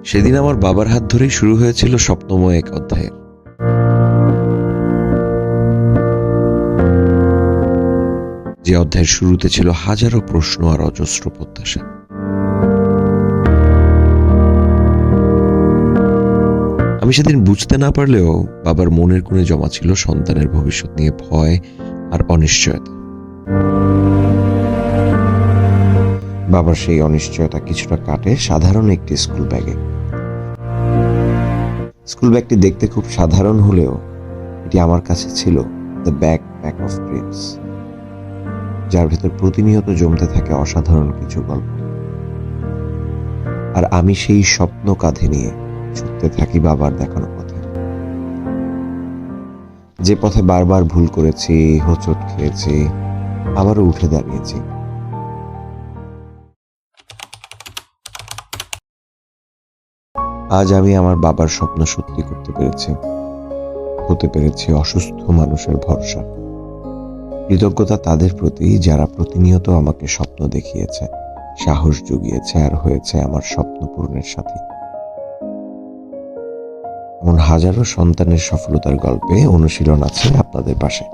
সেদিন আমার বাবার হাত ধরেই শুরু হয়েছিল স্বপ্নময় এক অধ্যায়ের। যে অধ্যায়ের শুরুতে ছিল হাজারো প্রশ্ন আর অজস্র প্রত্যাশা। আমি সেদিন বুঝতে না পারলেও বাবার মনের কোণে জমা ছিল সন্তানের ভবিষ্যৎ নিয়ে ভয় আর অনিশ্চয়তা। বাবার সেই অনিশ্চয়তা কিছুটা কাটে সাধারণ একটি স্কুল ব্যাগে। স্কুল ব্যাগটি দেখতে খুব সাধারণ হলেও এটি আমার কাছে ছিল দ্য ব্যাকপ্যাক অফ ড্রিমস, যার ভেতর প্রতিনিয়ত জমতে থাকে অসাধারণ কিছু গল্প। আর আমি সেই স্বপ্ন কাঁধে নিয়ে ছুটতে থাকি বাবার দেখানো পথে, যে পথে বারবার ভুল করেছি, হোঁচট খেয়েছি, আবারও উঠে দাঁড়িয়েছি। আজ আমি আমার বাবার স্বপ্ন সত্যি করতে পেরেছি, হতে পেরেছি অসুস্থ মানুষের ভরসা। কৃতজ্ঞতা তাদের প্রতি যারা প্রতিনিয়ত আমাকে স্বপ্ন দেখিয়েছে, সাহস জুগিয়েছে আর হয়েছে আমার স্বপ্ন পূরণের সাথী। এমন হাজারো সন্তানের সফলতার গল্পে অনুশীলন আছে আপনাদের পাশে।